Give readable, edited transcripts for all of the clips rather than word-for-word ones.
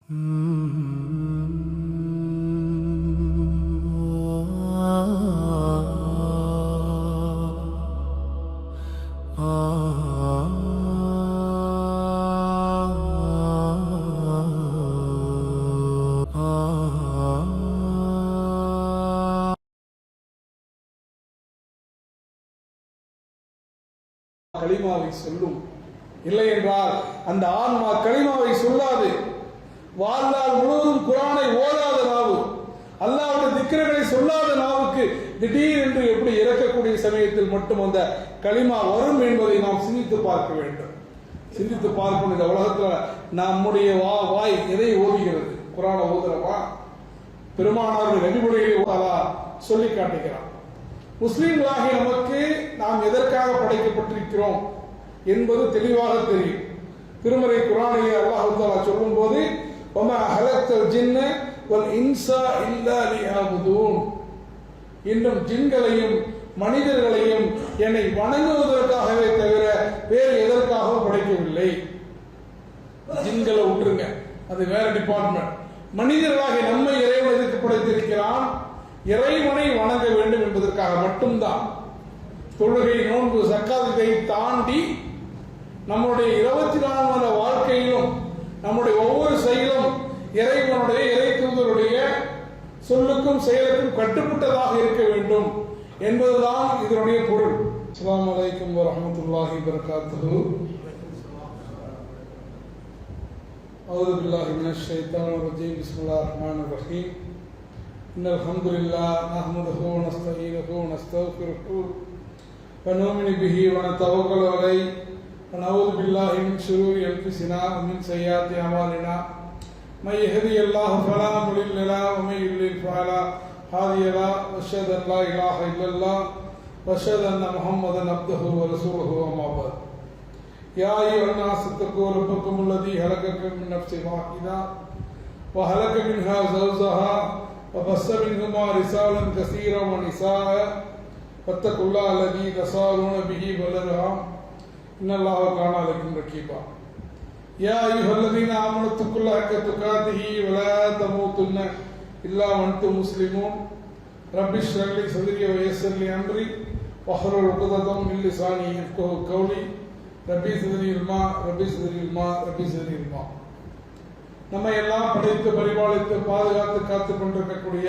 கலிமாவை சொல்லும். இல்லை என்றால் அந்த ஆன்மா கலிமாவை சொல்லாது. வாழ்நாள் முழுவதும் குர்ஆனை ஓதாத நாவு, அல்லாஹ்வுடைய திக்ருகளை சொல்லாத நாவுக்கு திடீரென்று எப்படி இறக்கக்கூடிய சமயத்தில் மட்டும் அந்த கலிமா வரும் என்பதை நாம் சிந்தித்து பார்க்க வேண்டும். சிந்தித்து பார்க்கணும். இந்த உலகத்தில் நம்முடைய வாய் எதை ஓதுகிறது? குர்ஆனை ஓதுறவா? பெருமானாருடைய நபிமொழிகளை ஓதாதா? சொல்லி காட்டுகிறான். முஸ்லிம்களாகிய நமக்கு நாம் எதற்காக படைக்கப்பட்டிருக்கிறோம் என்பது தெளிவாக தெரியும். திருமறை குர்ஆனிலே அல்லாஹ் தஆலா சொல்லும் போது வமா ஹலக்தல் ஜின்ன வல் இன்ஸா இல்லா லியஅபுதூன், இன்னும் ஜின்களையும் மனிதர்களையும் என்னை வணங்குவதற்காகவே தவிர வேறு எதற்காகவும் படைக்கவில்லை. ஜின்களை விட்டுருங்க, அது வேற டிபார்ட்மெண்ட். மனிதர்களாகிய நம்மை இறைவன் எதற்கு படைத்திருக்கிறான்? இறைவனை வணங்க வேண்டும் என்பதற்காக மட்டும்தான். தொழுகை, நோன்பு, சக்காத்தை தாண்டி நம்முடைய 24 மணி வாழ்க்கையிலும் நம்முடைய ஒவ்வொரு செயலும் இறைவனுடைய, இறை தூதருடைய சொல்லுக்கும் செயலுக்கும் கட்டுப்பட்டதாக இருக்க வேண்டும் என்பதுதான் இதனுடைய பொருள். அஸ்ஸலாமு அலைக்கும் வரஹ்மத்துல்லாஹி வபரகாத்துஹு. அஊது பில்லாஹி மினஷ் ஷைத்தானிர் ரஜீம். பிஸ்மில்லாஹிர் ரஹ்மானிர் ரஹீம். இன்னல் ஹம்துலில்லாஹ் நஹ்மதுஹு வ நஸ்தஈனுஹு வ நஸ்தக்ஃபிருஹு வ நு'மினு பிஹி வ நதவக்கலு அலைஹி வ நஊது பில்லாஹி மின் ஷுரூரி அன்ஃபுஸினா வ மின் ஸய்யிஆத்தி அமாலினா. மை யஹ்தியல்லாஹு ஃபலா முضில்ல லஹு வ மை யுضلل ஃபலா ஹாதிய லஹு. வ அஷ்ஹது அன் லா இலாஹா இல்லல்லாஹ் வ அஷ்ஹது அன்ன முஹம்மதன் அப்துஹு வ ரசூலுஹு. அம்மா பஅத். யா அய்யுஹன் நாஸ் தக்கூ ரப்பக்கும் அல்லதீ ஹலகக்கும் மின் நஃப்ஸின் வாஹிதா வ ஹலக மின்ஹா ஸௌஜஹா وبث منهما رجالا كثيرا ونساء واتقوا الله الذي تساءلون به والارحام ان الله كان عليكم رقيبا. يا ايها الذين امنوا اتقوا الله حق تقاته ولا تموتن الا وانتم مسلمون. رب اشرح لي صدري ويسر لي امري واحلل عقدة من لساني يفقهوا قولي. ربي زدني علما ربي زدني علما ربي زدني علما. நம்மை எல்லாம் படைத்து பரிபாலித்து பாதுகாத்து காத்துக் கொண்டிருக்கக்கூடிய,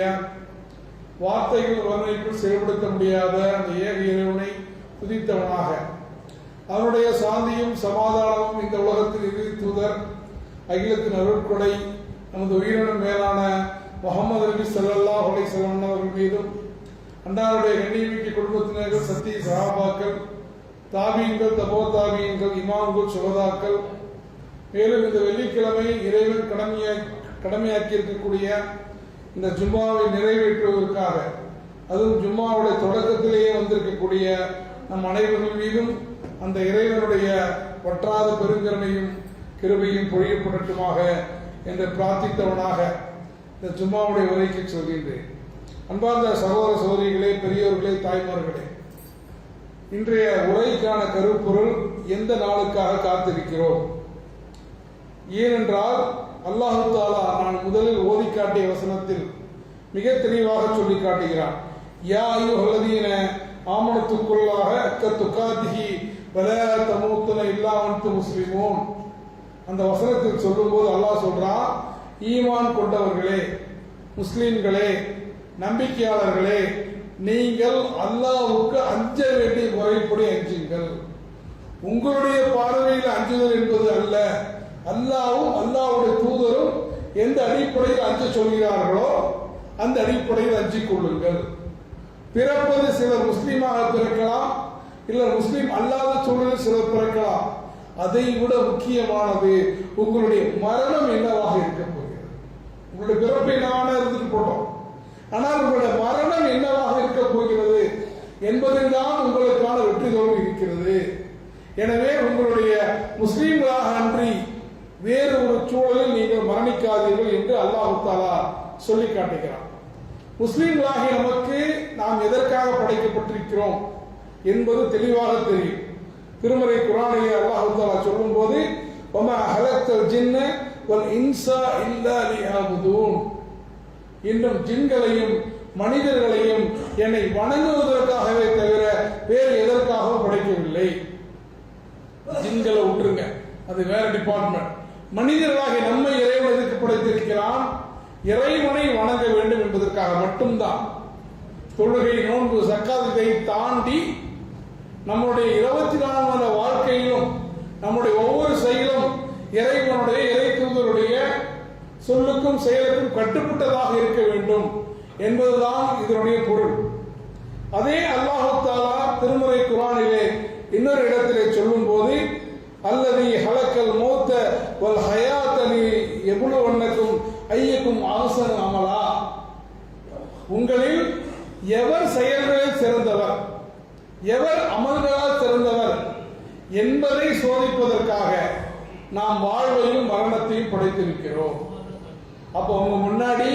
வார்த்தைகள் வர்ணைக்குள் செயல்படுத்த முடியாத அந்த ஏக இறைவனை துதித்தவனாக, அவனுடைய சாந்தியும் சமாதானமும் இந்த உலகத்தில் இறுதி தூதர், அகிலத்தின் அருட்கொடை, நமது உயிரினும் மேலான முஹம்மது நபி ஸல்லல்லாஹு அலைஹி வஸல்லம் அவர்கள் மீதும், அன்னாருடைய கண்ணியமிக்க குடும்பத்தினர்கள், சத்திய சஹாபாக்கள், தாபீன்கள், தபோ தாபீன்கள், இமாம்கள், சுஹதாக்கள், மேலும் இந்த வெள்ளிக்கிழமை இறைவன் கடமையாக்கி இருக்கக்கூடிய இந்த ஜும்மாவை நிறைவேற்றுவதற்காக, அதுவும் ஜும்மாவுடைய தொடக்கத்திலேயே வந்திருக்கக்கூடிய நம் அனைவர்கள் மீதும் அந்த இறைவனுடைய வற்றாத பெருங்கருணையும் கிருபையும் பொழியப்படட்டுமாக என்று பிரார்த்தித்தவனாக இந்த ஜும்மாவுடைய உரைக்கு சொல்கின்றேன். அன்பார்ந்த சகோதர சகோதரிகளே, பெரியோர்களே, தாய்மார்களே, இன்றைய உரைக்கான கருப்பொருள் எந்த நாளுக்காக காத்திருக்கிறோம்? ஏனென்றால் அல்லாஹ் தஆலா நான் முதலில் ஓதி காட்டிய வசனத்தில் மிக தெளிவாக சொல்லி காட்டுகிறான். யா அய்யுஹல்லதீன ஆமனு தக்குல்லாஹ ஹக்க துகாதிஹி வ லா தமூத்துன இல்லா வ அன்தும் முஸ்லிமூன். அந்த வசனத்தில் சொல்லும்போது அல்லாஹ் சொல்றான், ஈமான் கொண்டவர்களே, முஸ்லிம்களே, நம்பிக்கையாளர்களே, நீங்கள் அல்லாஹ்வுக்கு அஞ்ச வேண்டிய முறைப்படி அஞ்சுங்கள். உங்களுடைய பார்வையில் அஞ்சுதல் என்பது அல்ல, அல்லாஹ்வும் அல்லாஹ்வுடைய தூதரும் எந்த அடிப்படையில் அஞ்ச சொல்கிறார்களோ அந்த அடிப்படையில் அஞ்சிக் கொள்ளுங்கள். பிறப்பது சிலர் முஸ்லீமாக பிறக்கலாம், இல்ல முஸ்லீம் அல்லாத சூழலில் சிலர் பிறக்கலாம். அதை விட முக்கியமானது உங்களுடைய மரணம் என்னவாக இருக்க போகிறது. உங்களுடைய பிறப்பு என்னவான இருந்துட்டு போட்டோம், ஆனால் உங்களுடைய மரணம் என்னவாக இருக்க போகிறது என்பதில் தான் உங்களுக்கான வெற்றி தோல்வி இருக்கிறது. எனவே உங்களுடைய முஸ்லீம்களாக அன்றி வேறு ஒரு சூழலில் நீங்கள் மரணிக்காதீர்கள் என்று அல்லாஹ் தஆலா சொல்லி காட்டுகிறான். முஸ்லிம்களாகிய நமக்கு நாம் எதற்காக படைக்கப்பட்டிருக்கிறோம் என்பது தெளிவாக தெரியும். திருமறை குர்ஆனிலே அல்லாஹ் தஆலா சொல்லும் போது வமா ஹலக்தல் ஜின்ன வல் இன்சா இல்லா லியஅபுதூன். இன்னும் ஜின்களையும் மனிதர்களையும் என்னை வணங்குவதற்காகவே தவிர வேறு எதற்காகவும் படைக்கவில்லை. ஜின்களை விட்டுருங்க, அது வேற டிபார்ட்மெண்ட். மனிதர்களாக நம்மை இறைவன் எதற்கு படைத்திருக்கிறான்? இறைவனை வணங்க வேண்டும் என்பதற்காக மட்டும்தான். தொழுகை, நோன்பு, சக்காத்தை தாண்டி நம்முடைய 24 மணி வாழ்க்கையிலும் நம்முடைய ஒவ்வொரு செயலும் இறைவனுடைய இறை தூதருடைய சொல்லுக்கும் செயலுக்கும் கட்டுப்பட்டதாக இருக்க வேண்டும் என்பதுதான் இதனுடைய பொருள். அதே அல்லாஹ் தஆலா திருமறை குர்ஆனிலே இன்னொரு இடத்திலே சொல்லும் போது, அல்லதி ஹலக்கல் மௌத்த வல் ஹயாத லியப்லுவன்னக்கும் ஐயக்கும் அஹ்ஸனு அமலா. உங்களில் எவர் செயல்களில் சிறந்தவர், எவர் அமல்களால் சிறந்தவர் என்பதை சோதிப்பதற்காக நாம் வாழ்வையும் மரணத்தையும் படைத்திருக்கிறோம். அப்போ உங்க முன்னாடி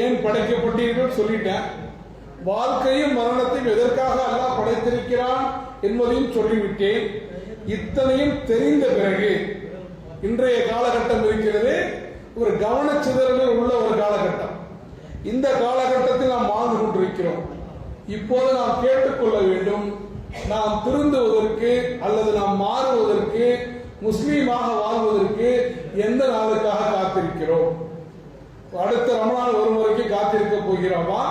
ஏன் படைக்கப்பட்டீர்கள் சொல்லிட்டேன். வாழ்க்கையும் மரணத்தையும் எதற்காக அல்லாஹ் படைத்திருக்கிறான் என்பதையும் சொல்லிவிட்டேன். இத்தனையும் தெரிந்த பிறகு இன்றைய காலகட்டம் இருக்கிறது, ஒரு கவனச்சிதறல் உள்ள ஒரு காலகட்டம். இந்த காலகட்டத்தில் நாம் வாழ்ந்து கொண்டிருக்கிறோம். இப்போது நாம் கேட்டுக்கொள்ள வேண்டும், நாம் திருந்துவதற்கு அல்லது நாம் மாறுவதற்கு, முஸ்லீமாக வாழ்வதற்கு எந்த நாளுக்காக காத்திருக்கிறோம்? அடுத்த ரமலான் வரும் வரைக்கும் காத்திருக்க போகிறோமா?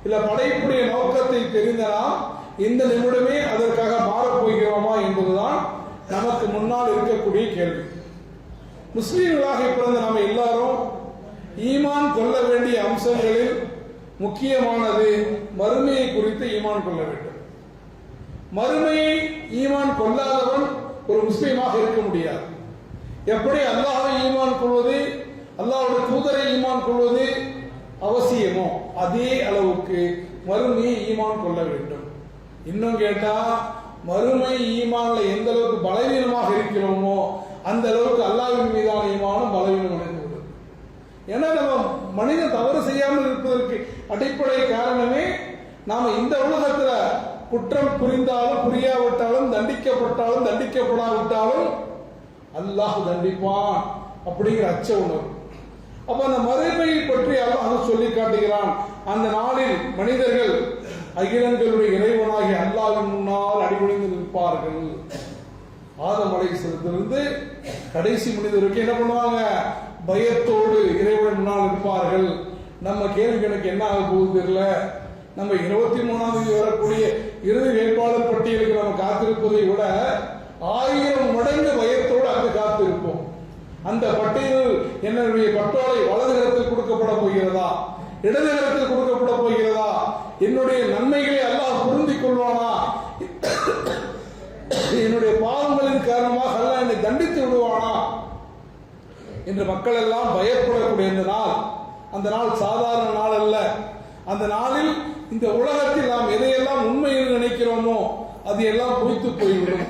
இல்ல படைப்புடைய நோக்கத்தை தெரிந்த நாம் இந்த நிமிடமே அதற்காக மாறப் போகிறோமா என்பதுதான் நமக்கு முன்னால் இருக்கக்கூடிய கேள்வி. முஸ்லீம்களாக பிறந்த நம்ம எல்லாரும் ஈமான் கொள்ள வேண்டிய அம்சங்களில் முக்கியமானது மறுமையை குறித்து ஈமான் கொள்ள வேண்டும். மறுமையை ஈமான் கொள்ளாதவன் ஒரு முஸ்லீமாக இருக்க முடியாது. எப்படி அல்லாஹ்வை ஈமான் கொள்வது, அல்லாஹ்வுடைய தூதரை ஈமான் கொள்வது அவசியமோ அதே அளவுக்கு மறுமையை ஈமான் கொள்ள வேண்டும். இன்னும் கேட்டா, மறுமை ஈமான்ல எந்த அளவுக்கு பலவீனமாக இருக்கிறோமோ அந்த அளவுக்கு அல்லாஹ்வின் மீதான ஈமானும் பலவீனம் அடைந்துள்ளது. ஏன்னா நம்ம மனிதன் தவறு செய்யாமல் இருப்பதற்கு அடிப்படை காரணமே, நாம இந்த உலகத்துல குற்றம் புரிந்தாலும் புரியாவிட்டாலும், தண்டிக்கப்பட்டாலும் தண்டிக்கப்படாவிட்டாலும் அல்லாஹ் தண்டிப்பான் அப்படிங்கிற அச்ச உணர்வு. அப்ப அந்த மறுமையை பற்றி அல்லாஹ் சொல்லி காட்டுகிறான். அந்த நாளில் மனிதர்கள் அகிலங்களுடைய இறைவனாகி அல்லாஹ்வின் முன்னால் அடிபணிந்து நிற்பார்கள். ஆதம் அலைஹிஸ்ஸலாத்திலிருந்து கடைசி மனிதருக்கு என்ன பண்ணுவாங்க? பயத்தோடு இறைவன் முன்னால் இருப்பார்கள். நம்ம கேள்வி கணக்கு என்ன ஆக போகுது தெரியல. நம்ம 23ஆம் தேதி வரக்கூடிய இறுதி வேட்பாளர் பட்டியலுக்கு நம்ம காத்திருப்பதை விட 1000 மடங்கு பயத்தோடு அங்கு காத்திருப்போம். அந்த பட்டியல் என்னுடைய பட்டோலை வலது கரத்தில் கொடுக்கப்பட போகிறதா, இடது கரத்தில் கொடுக்கப்பட போகிறதா, என்னுடைய நன்மைகளை அல்லாஹ் புரிந்து கொள்வானா, என்னுடைய பாவங்களின் காரணமாக அல்லாஹ் என்னை தண்டித்து விடுவானா என்று மக்கள் எல்லாம் பயப்படக்கூடிய இந்த நாள், அந்த நாள் சாதாரண நாள் அல்ல. அந்த நாளில் இந்த உலகத்தில் நாம் எதையெல்லாம் உண்மை என்று நினைக்கிறோமோ அது எல்லாம் பொய்த்து போய்விடும்.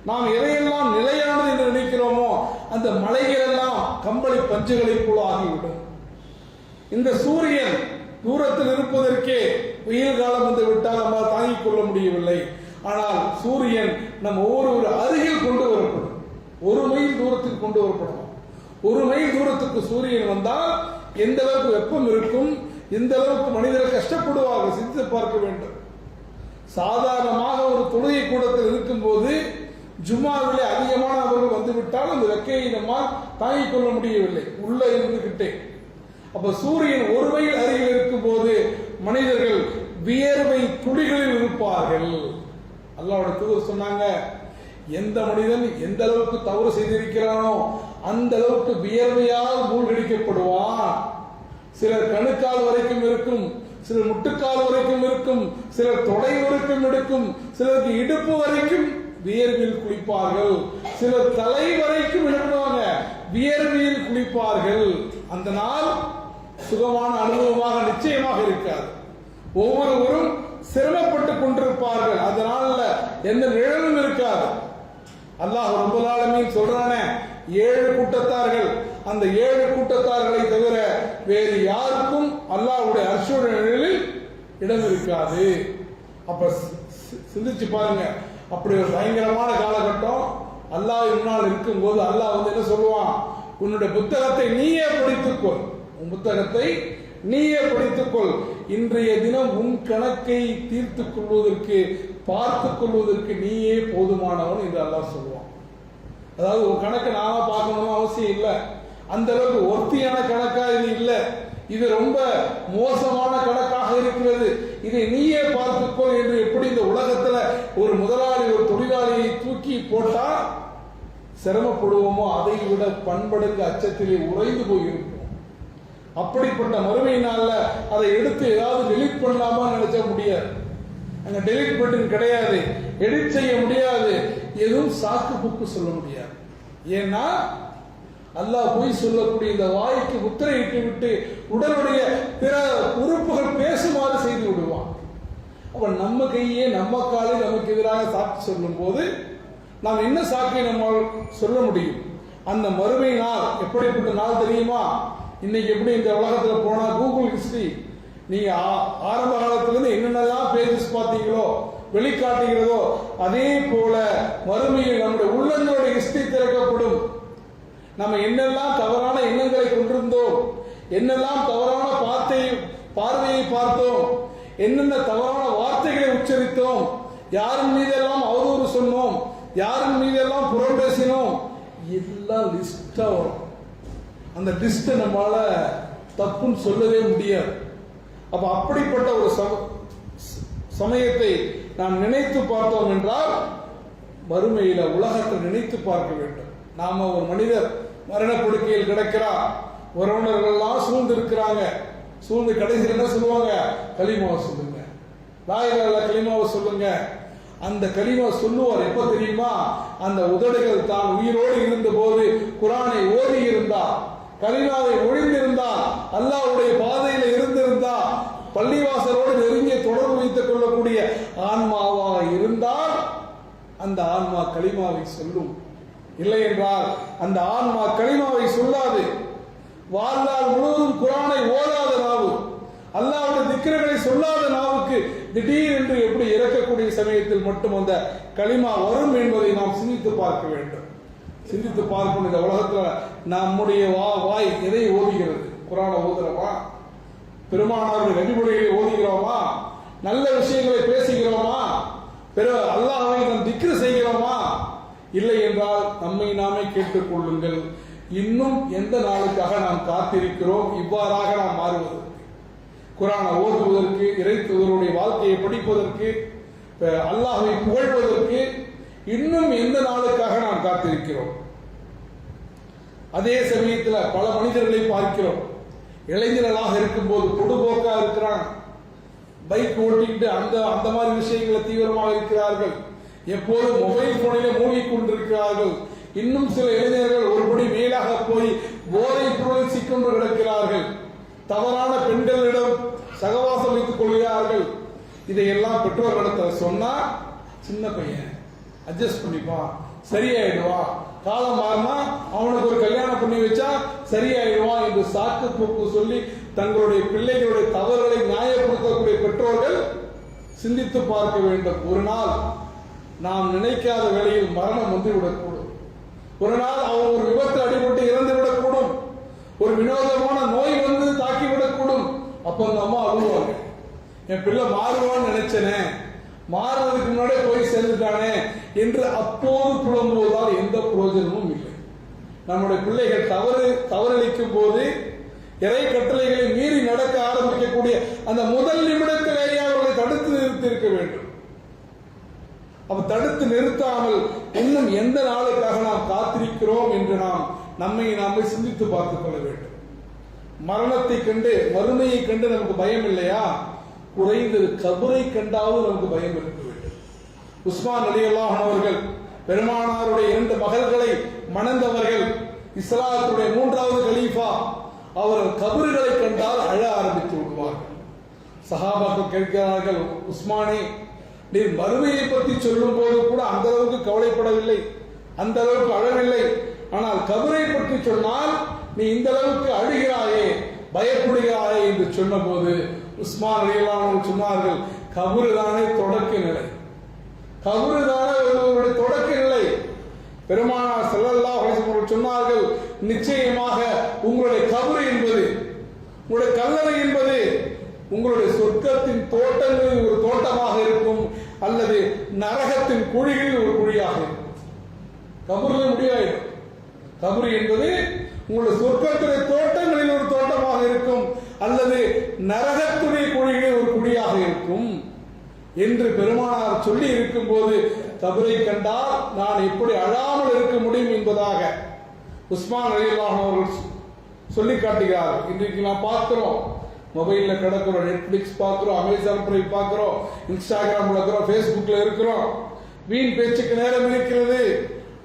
நாம் எதையெல்லாம் நிலையானது என்று நினைக்கிறோமோ அந்த மலைகள் எல்லாம் கம்பளி பஞ்சுகளை போல ஆகிவிடும். இந்த சூரியன் தூரத்தில் இருப்பதற்கே வெயில் காலம் வந்து விட்டால் நம்ம தாங்கிக் கொள்ள முடியவில்லை. ஆனால் சூரியன் நம் ஒவ்வொரு அருகில் கொண்டு வரப்படும். 1 மைல் தூரத்தில் கொண்டு வரப்படும். 1 மைல் தூரத்துக்கு சூரியன் வந்தால் எந்த அளவுக்கு வெப்பம் இருக்கும், எந்த அளவுக்கு மனிதர்கள் கஷ்டப்படுவார்கள் சிந்தித்து பார்க்க வேண்டும். சாதாரணமாக ஒரு தொழுகை கூடத்தில் இருக்கும் போது ஜும்மாவிலே அதிகமான அவர்கள் வந்துவிட்டால் அந்த வெக்கையை நம்மால் தாங்கிக் கொள்ள முடியவில்லை உள்ள இருந்துகிட்டே. அப்ப சூரியன் 1 மைல் அருகில் இருக்கும் போது மனிதர்கள் வியர்வை துளிகளில் இருப்பார்கள். அல்லாஹ்வுடைய தூதர் சொன்னாங்க, எந்த மனிதன் எந்த அளவுக்கு தவறு செய்திருக்கிறானோ அந்த அளவுக்கு வியர்வையால் மூழ்கடிக்கப்படுவான். சிலர் கணுக்கால் வரைக்கும் இருக்கும், சிலர் முட்டுக்கால் வரைக்கும் இருக்கும், சிலர் தொடை வரைக்கும் இருக்கும், சிலருக்கு இடுப்பு வரைக்கும் வியர்வில் குளிப்பார்கள், சிலர் தலை வரைக்கும் எழுதுவாங்க வியர்வியில் குளிப்பார்கள். அந்த நாள் சுகமான அனுபவமாக நிச்சயமாக இருக்காது. ஒவ்வொருவரும் சிரமப்பட்டுக் கொண்டிருப்பார்கள். அதனால எந்த நிழலும் இருக்காது. அல்லாஹ் ரப்பல் ஆலமீன் சொல்றானே 7 கூட்டத்தார்கள், அந்த 7 கூட்டத்தார்களை தவிர வேறு யாருக்கும் அல்லாஹ்வுடைய அர்ஷுடைய நிழலில் இடம் இருக்காது. அப்ப சிந்திச்சு பாருங்க, அப்படி ஒரு பயங்கரமான காலகட்டம் அல்லாஹ் முன்னால் இருக்கும் போது அல்லாஹ் வந்து என்ன சொல்லுவான்? உன்னுடைய புத்தகத்தை நீயே படித்துக்கொள், உன் புத்தகத்தை நீயே படித்துக்கொள். இன்றைய தினம் உன் கணக்கை தீர்த்துக் கொள்வதற்கு, பார்த்துக் கொள்வதற்கு நீயே போதுமானவன் என்று அல்லாஹ் சொல்லுவான். அதாவது உன் கணக்கை நானா பார்க்கணும்னு அவசியம் இல்லை. அந்த அளவுக்கு ஒர்த்தியான கணக்கா இது இல்லை, இது ரொம்ப மோசமான கணக்காக இருக்கிறது, இதை நீயே பார்த்துக்கொள் என்று எப்படி இந்த உலகத்துல ஒரு முதலாளி ஒரு தொழிலாளியை தூக்கி போட்டா சிரமப்படுவோமோ அதை விட பண்படுங்க அச்சத்திலே உறைந்து போயிருக்கும். அப்படிப்பட்ட மறுமை நாள்ல அதை எடுத்து ஏதாவது டெலிட் பண்ணலாமா நினைச்சா முடியாது. அங்க டெலிட் பட்டன் கிடையாது, எடிட் செய்ய முடியாது, எதுவும் சாக்கு புக்கு சொல்ல முடியாது. ஏன்னா அல்லாஹ் பொய் சொல்லக்கூடிய இந்த வாய்க்கு முத்திரையிட்டு விட்டு உடலுடைய பிற உறுப்புகள் பேசுமாறு செய்து விடுவான். அப்ப நம்ம கையே நம்ம காலை நமக்கு எதிராக சாட்சி சொல்லும் போது நாம் என்ன சாக்கை நம்மால் சொல்ல முடியும்? அந்த மறுமை நாள் எப்படிப்பட்ட நாள் தெரியுமா? இன்னைக்கு எப்படி இந்த உலகத்துல போனா கூகுள் ஹிஸ்டரி நீங்க ஆரம்ப காலத்திலிருந்து என்னென்னலாம் பேஜஸ் பார்த்தீங்களோ வெளிக்காட்டுகிறதோ அதே போல மறுமையில் நம்முடைய உள்ளங்களுடைய ஹிஸ்டரி திறக்கப்படும். நம்ம என்னெல்லாம் தவறான எண்ணங்களை கொண்டிருந்தோம், என்னெல்லாம் தவறான பார்வையை பார்த்தோம், என்னென்ன தவறான வார்த்தைகளை உச்சரித்தோம், யாரின் மீதெல்லாம் அவதூறு சொன்னோம், யாரின் மீதெல்லாம் புறம் பேசினோம், எல்லாம் லிஸ்டா வரும். அந்த லிஸ்ட நம்மளால தப்புன்னு சொல்லவே முடியாது. அப்ப அப்படிப்பட்ட ஒரு சமயத்தை நாம் நினைத்து பார்த்தோம் என்றால் மறுமையில உலகத்தை நினைத்து பார்க்க வேண்டும். நாம ஒரு மனிதர் மரணப்படுக்கையில் கிடக்கிறார், உறவினர்கள் எல்லாம் சூழ்ந்து இருக்கிறாங்க, சூழ்ந்து கடைசியில் என்ன சொல்லுவாங்க? கலிமாவை சொல்லுங்க, லா இலாஹா இல்லல்லாஹ் கலிமாவை சொல்லுங்க. அந்த கலிமா சொல்லுவார் எப்ப தெரியுமா? அந்த உதடுகள் தான் உயிரோடு இருந்த போது குரானை ஓதி இருந்தா, கலிமாவை ஒழிந்திருந்தா, அல்லாஹ்வுடைய பாதையில இருந்திருந்தா, பள்ளிவாசலோடு நெருங்கிய தொடர்பு வைத்துக் கொள்ளக்கூடிய ஆன்மாவாக இருந்தால் அந்த ஆன்மா கலிமாவை சொல்லும். இல்லை என்றால் அந்த ஆன்மா கலிமாவை சொல்லாது. வாழ்நாள் முழுவதும் குரானை ஓதாத நாவு, அல்லாஹ்வுடைய திக்ருகளை சொல்லாத நாவுக்கு திடீர் என்று எப்படி இறக்கக்கூடிய சமயத்தில் மட்டும் அந்த கலிமா வரும் என்பதை நாம் சிந்தித்து பார்க்க வேண்டும். சிந்தித்து பார்க்கணும். இந்த உலகத்துல நம்முடைய வாய் எதை ஓதுகிறது? குரானை ஓதுறோமா? பெருமானாருடைய நபிமொழிகளை ஓதுகிறோமா? நல்ல விஷயங்களை பேசுகிறோமா? அல்லாஹ்வை நாம் திக்ரு செய்கிறோமா? இல்லை என்றால் நம்மை நாமே கேட்டுக் கொள்ளுங்கள். இன்னும் எந்த நாளுக்காக நாம் காத்திருக்கிறோம் இவ்வாறாக நாம் மாறுவதற்கு, குரானை ஓதுவதற்கு, இறை தூதருடைய வாழ்க்கையை படிப்பதற்கு, அல்லாஹ்வை புகழ்வதற்கு இன்னும் எந்த நாளுக்காக நாம் காத்திருக்கிறோம்? அதே சமயத்தில் பல மனிதர்களை பார்க்கிறோம், இளைஞர்களாக இருக்கும்போது பொடுபோக்கா இருக்கிறாங்க, பைக் ஓட்டிட்டு அந்த மாதிரி விஷயங்களை தீவிரமாக இருக்கிறார்கள், எப்போதும் மொபைல் போனிலே மூழ்கி கொண்டிருக்கிறார்கள். இன்னும் சில இளைஞர்கள் ஒருபடி மேலாக போய் போதை பொருளில் சிக்கொண்டு கிடக்கிறார்கள், தவறான பெண்களிடம் சகவாசம் வைத்துக் கொள்கிறார்கள். இதையெல்லாம் பெற்றோர்களிடத்தில் சொன்னா சின்ன பையன் அட்ஜஸ்ட் பண்ணிப்பா, சரியாயிடுவா, காலம் மாறினா அவனுக்கு ஒரு கல்யாணம் பண்ணி வச்சா சரியாயிடுவான் என்று சாக்கு போக்கு சொல்லி தங்களுடைய பிள்ளைகளுடைய தவறுகளை நியாயப்படுத்தக்கூடிய பெற்றோர்கள் சிந்தித்து பார்க்க வேண்டும். ஒரு நாள் நாம் நினைக்காத வேளையில் மரணம் வந்து விடக்கூடும். ஒரு நாள் அவன் ஒரு விபத்து அடிபட்டு இறந்து விடக்கூடும். ஒரு வினோதமான நோய் வந்து தாக்கிவிடக்கூடும். அப்ப அந்த அம்மா அழுவாங்க, என் பிள்ளை மாறுவான்னு நினைச்சனே, மாறுறதுக்கு முன்னாடியே போய் சேர்ந்துட்டானே என்று அப்போது புலம்புவதால் எந்த பிரயோஜனமும் இல்லை. நம்முடைய பிள்ளைகள் தவறளிக்கும் போது இறை கட்டளைகளை மீறி நடக்க ஆரம்பிக்கக்கூடிய அந்த முதல் நிமிடத்திலேயே அவர்களை தடுத்து நிறுத்தி இருக்க வேண்டும். அப்ப தடுத்து நிறுத்தாமல் இன்னும் எந்த நாளுக்காக நாம் காத்திருக்கிறோம் என்று நாம் நம்மை நாமே சிந்தித்து பார்த்துக் கொள்ள வேண்டும். மரணத்தை கண்டு, மறுமையை கண்டு நமக்கு பயம் இல்லையா? குறைந்தது கபரை கண்டாவது நமக்கு பயம் இருக்க வேண்டும். உஸ்மான் ரலியல்லாஹு அன்ஹு அவர்கள் பெருமானாருடைய 2 மகள்களை மணந்தவர்கள், இஸ்லாத்துடைய 3வது கலீஃபா. அவர்கள் கபறுகளை கண்டால் அழ ஆரம்பித்து விடுவார்கள். சஹாபாக்கள் கேட்கிறார்கள், உஸ்மானே, நீர் மறுமையை பற்றி சொல்லும் போது கூட அந்த அளவுக்கு கவலைப்படவில்லை, அந்த அளவுக்கு அழவில்லை, ஆனால் கபரை பற்றி சொன்னால் நீ இந்த அளவுக்கு அழுகிறாயே, பயப்படுகிறாயே என்று சொன்ன போது உஸ்மான் ரலியல்லாஹு அன்ஹு சொன்னார்கள், கபரு தானே தொடக்க நிலை, கபரு தானே ஒருவருடைய தொடக்க நிலை, பெருமானார் ஸல்லல்லாஹு அலைஹி வஸல்லம் சொன்னார்கள், நிச்சயமாக உங்களுடைய கபர் என்பது, உங்களுடைய கல்லறை என்பது உங்களுடைய சொர்க்கத்தின் தோட்டங்களில் ஒரு தோட்டமாக இருக்கும், அல்லது நரகத்தின் குழிகளில் ஒரு குழியாக இருக்கும். கபர்ல முடிவாயிடும். கபர் என்பது உங்களுடைய சொர்க்கத்துடைய தோட்டங்களில் ஒரு தோட்டமாக இருக்கும், அல்லது நரகத்துடைய குழிகளில் ஒரு குழியாக இருக்கும் என்று பெருமானார் சொல்லி இருக்கும் போது, கபரை கண்டால் நான் எப்படி அழாமல் இருக்க முடியும் என்பதாக உஸ்மான் ரலியல்லாஹு அன்ஹு அவர்கள் சொல்லி காட்டுகிறார்கள். இன்றைக்கு நாம் பார்க்கிறோம், மொபைல்ல கிடக்கிறோம், நெட்ஃபிளிக்ஸ் பார்க்கிறோம், அமேசான் பிரைம் பார்க்கிறோம், இன்ஸ்டாகிராம்ல இருக்கிறோம், ஃபேஸ்புக்ல இருக்கிறோம். வீண் பேச்சுக்கு நேரம் இருக்கிறது.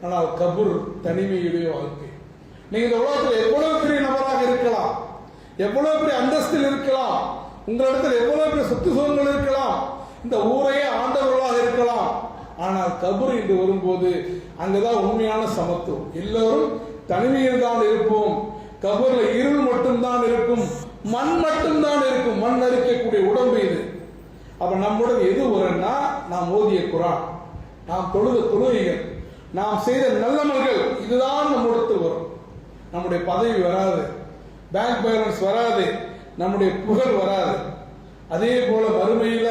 ஆனால் கபர் தனிமையுடைய வாழ்க்கை. நீங்க இந்த உலகத்தில் எவ்வளவு பெரிய நபராக இருக்கலாம், எவ்வளவு பெரிய அந்தஸ்தில் இருக்கலாம், உங்களிடத்தில் எவ்வளவு பெரிய சொத்து சுகங்கள் இருக்கலாம், இந்த ஊரையே ஆண்டவர்களாக இருக்கலாம். ஆனால் கபர் என்று வரும்போது அங்கதான் உண்மையான சமத்துவம். எல்லோரும் தனிமையில் தான் இருப்போம். கபர்ல இருள் மட்டும்தான் இருக்கும், மண் மட்டும்தான் இருக்கும். மண் அரிக்கக்கூடிய உடம்பு இது. அப்ப நம்முடன் எது வரும்னா, நாம் ஓதிய குர்ஆன், நாம் தொழுத தொழுகைகள், நாம் செய்த நல்லமல்கள், இதுதான் நம்மிடத்தில் வரும். நம்முடைய பதவி வராது, பேங்க் பேலன்ஸ் வராது, நம்முடைய புகழ் வராது. அதே போல வறுமையில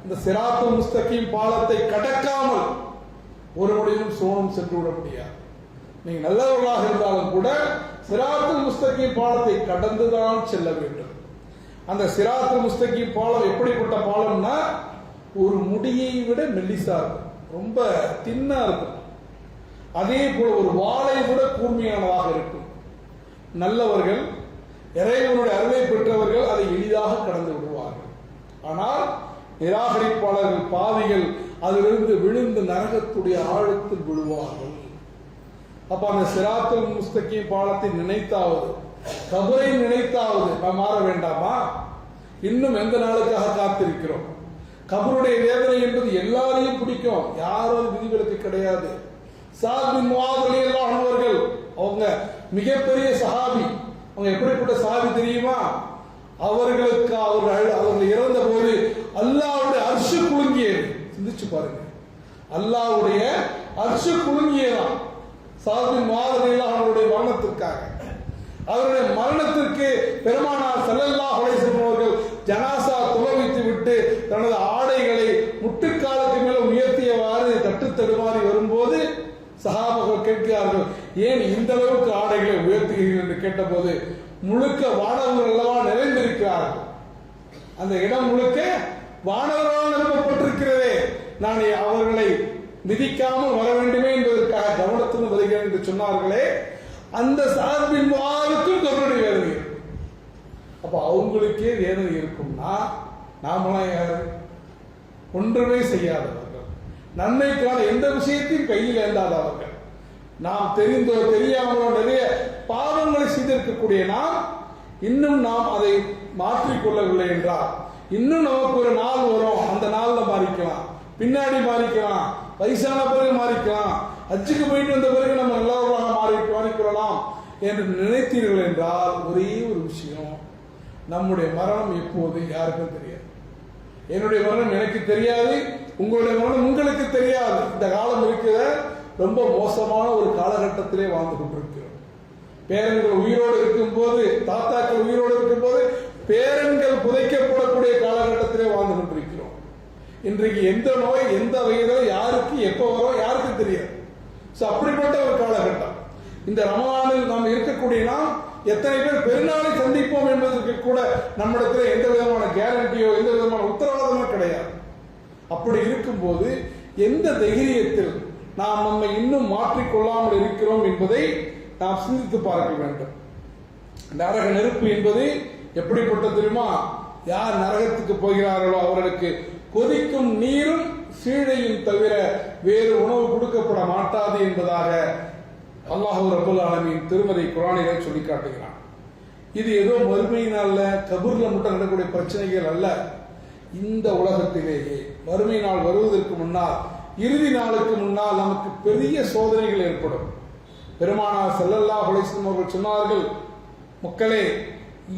இந்த சிராத்துல் முஸ்தகீம் பாலத்தை கடக்காமல் ஒரு முறையும் சோனம் சென்று விட முடியாது. நீங்க நல்லவர்களாக இருந்தாலும் கூட சிராத்துல் முஸ்தகீம் பாலத்தை கடந்துதான் செல்ல வேண்டும். அந்த சிராத்துல் முஸ்தகீம் பாலம் எப்படிப்பட்ட பாலம்னா, ஒரு முடியை விட மெல்லிசா இருக்கும், ரொம்ப தின்னா இருக்கும். அதே போல ஒரு வாளை விட கூர்மையானதாக இருக்கும். நல்லவர்கள், இறைவனுடைய அருளை பெற்றவர்கள் அதை எளிதாக கடந்து விடுவார்கள். ஆனால் நிராகரிப்பாளர்கள், பாவிகள் அதிலிருந்து விழுந்து நரகத்துடைய ஆழத்தில் விழுவார்கள். அப்ப அந்த சிராத்துல் முஸ்தகீம் பாலத்தை நினைத்தாவது, கபரை நினைத்தாவது நாம் மாற வேண்டாமா? இன்னும் எந்த நாளுக்காக காத்திருக்கிறோம்? கபருடைய வேதனை என்பது எல்லாரையும் பிடிக்கும், யாரும் விதிவிலக்கு கிடையாது. ஸஅத் பின் முஆத் ரலியல்லாஹு அன்ஹு அவர்கள், அவங்க மிகப்பெரிய சஹாபி. அவங்க எப்படிப்பட்ட சஹாபி தெரியுமா? அவர்களுக்கு அவர்கள் இறந்த போது அல்லாஹ்வுடைய அர்ஷ் குலுங்கியது. சிந்திச்சு பாருங்க, அல்லாஹ்வுடைய அர்ஷ் குலுங்கியதான் ஸஅத் பின் முஆத் ரலியல்லாஹு அன்ஹுடைய மரணத்திற்காக. அவருடைய மரணத்திற்கு பெருமானார் ஸல்லல்லாஹு அலைஹி வஸல்லம் அவர்கள் ஜனாசா துளவித்து விட்டு தனது ஆடைகளை முட்டுக்காலுக்கு மேல உயர்த்தியவாறு தட்டு தடுமாறி வரும்போது சஹாபாக்கள் கேட்கிறார்கள், ஏன் இந்த அளவுக்கு ஆடைகளை உயர்த்துகிறீர்கள் என்று கேட்டபோது, முழுக்க வானவர்கள் அல்லவா நிறைந்திருக்கிறார்கள், அந்த இடம் முழுக்க வானவர்களால் நிரப்பப்பட்டிருக்கிறதே, நான் அவர்களை மிதிக்காமல் வர வேண்டுமே என்பதற்காக கவனத்துடன் வருகிறேன் என்று சொன்னார்களே, அந்த ஸஅத் பின் முஆதுக்கும் கபருடைய வேதனை இருக்கும். அப்ப அவங்களுக்கே வேதனை இருக்கும்னா நாமெல்லாம் யாரு? ஒன்றுமே செய்யாதவர்கள், நன்மைக்கான எந்த விஷயத்தையும் கையில் ஏந்தாதவர்கள், நாம் தெரிந்தோ தெரியாமலோ நிறைய பாவங்களை செய்திருக்கக்கூடிய இன்னும் நாம் அதை மாற்றிக்கொள்ளவில்லை என்றால், இன்னும் நமக்கு ஒரு நாள் வரும், அந்த நாள்ல மாறிக்கலாம், பின்னாடி மாறிக்கலாம், வயசான பிறகு மாறிக்கலாம், ஹஜ்ஜுக்கு போயிட்டு வந்த பிறகு நம்ம நல்லவர்களாக மாறிக்கொள்ளலாம் என்று நினைத்தீர்கள் என்றால், ஒரே ஒரு விஷயம், நம்முடைய மரணம் எப்போது யாருக்கும் தெரியாது. என்னுடைய மரணம் எனக்கு தெரியாது, உங்களுடைய மரணம் உங்களுக்கு தெரியாது. இந்த காலம் இருக்கிற ரொம்ப மோசமான ஒரு காலகட்டத்திலே வாழ்ந்து கொண்டிருக்கிறோம். பேரன்கள் உயிரோடு இருக்கும் போது, தாத்தாக்கள் உயிரோடு இருக்கும் போது பேரன்கள் புதைக்கப்படக்கூடிய காலகட்டத்திலே வாழ்ந்து கொண்டிருக்கிறோம். இன்றைக்கு எந்த நோய் எந்த வயதில் யாருக்கு எப்போ வரும் யாருக்கும் தெரியாது. அப்படிப்பட்ட ஒரு காலகட்டம். இந்த ரமலானில் நாம் இருக்கக்கூடிய நாம் எத்தனை பேர் பெருநாளை சந்திப்போம் என்பதற்கு கூட நம்மிடத்தில் எந்த விதமான கேரண்டியோ எந்த விதமான உத்தரவாதமோ கிடையாது. அப்படி இருக்கும்போது எந்த தைரியத்தில் நாம் நம்மை இன்னும் மாற்றிக்கொள்ளாமல் இருக்கிறோம் என்பதை நாம் சிந்தித்து பார்க்க வேண்டும். நரக நெருப்பு என்பது எப்படிப்பட்ட தெரியுமா? யார் நரகத்துக்கு போகிறார்களோ அவர்களுக்கு கொதிக்கும் நீரும் சீழையும் தவிர வேறு உணவு கொடுக்கப்பட மாட்டாது என்பதாக அல்லாஹ் ரப்பல் ஆலமீன் திருமறை குர்ஆனிலே சொல்லி காட்டுகிறான். இது ஏதோ மறுமையினால கபூர்ல மட்டும் நடக்கக்கூடிய பிரச்சனைகள் அல்ல. இந்த உலகத்திலேயே மறுமை நாள் வருவதற்கு முன்னால், இறுதி நாளுக்கு முன்னால் நமக்கு பெரிய சோதனைகள் ஏற்படும். பெருமானார் ஸல்லல்லாஹு அலைஹி வஸல்லம் அவர்கள் சொன்னார்கள், மக்களே,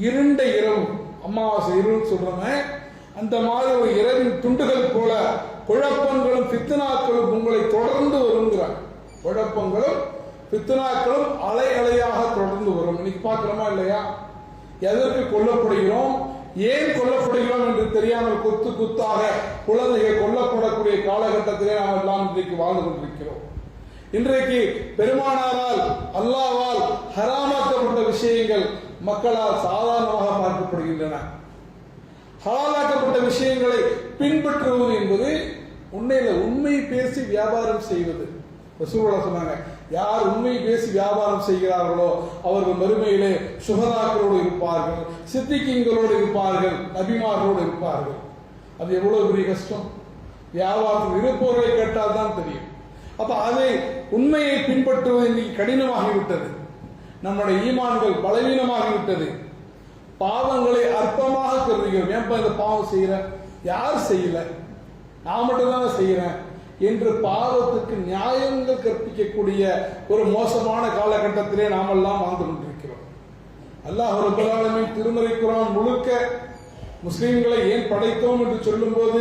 இருண்ட இரவு, அமாவாசை இரவு சொல்றோமே, அந்த மாதிரி ஒரு இரவின் துண்டுகள் போல குழப்பங்களும் பித்னாக்களும் உங்களை தொடர்ந்து வருங்கிறார். குழப்பங்களும் பித்னாக்களும் அலை அலையாக தொடர்ந்து வரும். இன்னைக்கு பார்க்கிறோமா இல்லையா? எதற்கு கொல்லப்படுகிறோம், ஏன் கொல்லப்படுகிறோம் என்று தெரியாமல் குத்து குத்தாக குழந்தைகள் கொல்லப்படக்கூடிய காலகட்டத்திலே நாம் எல்லாம் இன்றைக்கு வாழ்ந்து கொண்டிருக்கிறோம். இன்றைக்கு பெருமானாரால் அல்லாஹ்வால் ஹராமாக்கப்பட்ட விஷயங்கள் மக்களால் சாதாரணமாக பார்க்கப்படுகின்றன. ஹலாலாக்கப்பட்ட விஷயங்களை பின்பற்றுவது என்பது உண்மை பேசி வியாபாரம் செய்வது. ரசூலுல்லாஹ் சொன்னாங்க, யார் உண்மை பேசி வியாபாரம் செய்கிறார்களோ அவர்கள் மறுமையிலே சுஹதாக்களோடு இருப்பார்கள், சித்திகீன்களோடு இருப்பார்கள், நபிமார்களோடு இருப்பார்கள். அது எவ்வளவு பெரிய கஷ்டம். வியாபாரத்தில் இருப்பவர்களை கேட்டால் தான் தெரியும். அப்ப அதை உண்மையை பின்பற்றுவது இன்னைக்கு கடினமாகிவிட்டது. நம்முடைய ஈமான்கள் பலவீனமாகிவிட்டது. பாவங்களை அற்பமாக கருதுகிறோம். ஏன்பா இந்த பாவம் செய்யற, யார் செய்யல, நான் மட்டும்தான் செய்யறேன் என்று பாவத்துக்கு நியாயங்கள் கற்பிக்கக்கூடிய ஒரு மோசமான காலகட்டத்திலே நாம் எல்லாம் வாழ்ந்து கொண்டிருக்கிறோம். அல்லாஹ் ரப்பல் ஆலமீன் திருமறை குர்ஆன் முழுக்க முஸ்லிம்களை ஏன் படைத்தோம் என்று சொல்லும் போது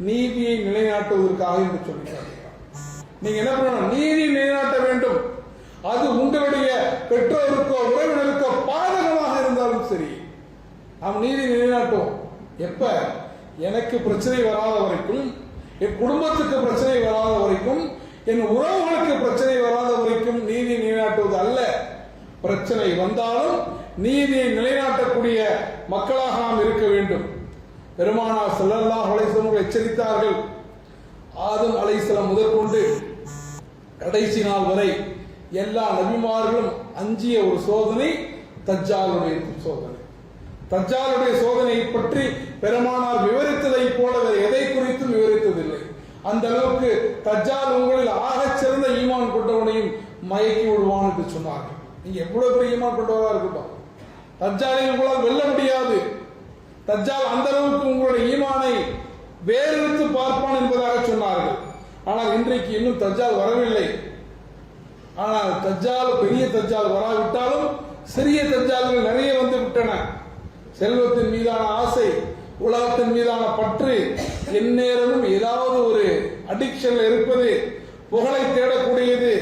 நீதியை நிலைநாட்டுவதற்காக என்று சொல்கிறார். நீங்க என்ன பண்ணணும்? நீதி நிலைநாட்ட வேண்டும். அது உங்களுடைய பெற்றோருக்கோ உறவினருக்கோ பாதகமாக இருந்தாலும் சரி, நாம் நீதி நிலைநாட்டுவோம். எப்ப? எனக்கு பிரச்சனை வராத வரைக்கும், என் குடும்பத்துக்கு பிரச்சனை வராத வரைக்கும், என் உறவுகளுக்கு பிரச்சனை வராத வரைக்கும் நீதி நிலைநாட்டுவது அல்ல. பிரச்சனை வந்தாலும் நீதியை நிலைநாட்டக்கூடிய மக்களாக நாம் இருக்க வேண்டும். பெருமானார் ஸல்லல்லாஹு அலைஹி வஸல்லம் எச்சரித்தார்கள். ஆதம் அலைஹிஸ்ஸலாம் முதற்கொண்டு கடைசி நாள் வரை எல்லா நபிமார்களும் அஞ்சிய ஒரு சோதனை தஜ்ஜாலுடைய சோதனை. தஜ்ஜாலுடைய சோதனையை பற்றி பெருமானார் விவரித்ததை போல வேறு எதை குறித்தும் விவரித்ததில்லை. அந்த அளவுக்கு தஜ்ஜால் உங்களில் ஆகச் சிறந்த ஈமான் கொண்டவனையும் மயக்கி விடுவான் என்று சொன்னார்கள். நீங்க எவ்வளவு பெரிய ஈமான் கொண்டவரா இருக்கட்டும், தஜ்ஜாலை உங்களால் வெல்ல முடியாது. தஜ்ஜால் அந்த அளவுக்கு உங்களுடைய ஈமானை வேறெடுத்து பார்ப்பான் என்பதாக சொன்னார்கள். ஆனால் இன்றைக்கு இன்னும் தஜ்ஜால் வரவில்லை. ஆனால் தஜ்ஜால், பெரிய தஜ்ஜால் வராவிட்டாலும் சிறிய தஜ்ஜால்கள் நிறைய வந்து விட்டன. செல்வத்தின் மீதான ஆசை, உலகத்தின் மீதான பற்று, எந்நேரமும் ஏதாவது ஒரு அடிக்ஷன்ல இருப்பது, புகழை தேடக்கூடியது,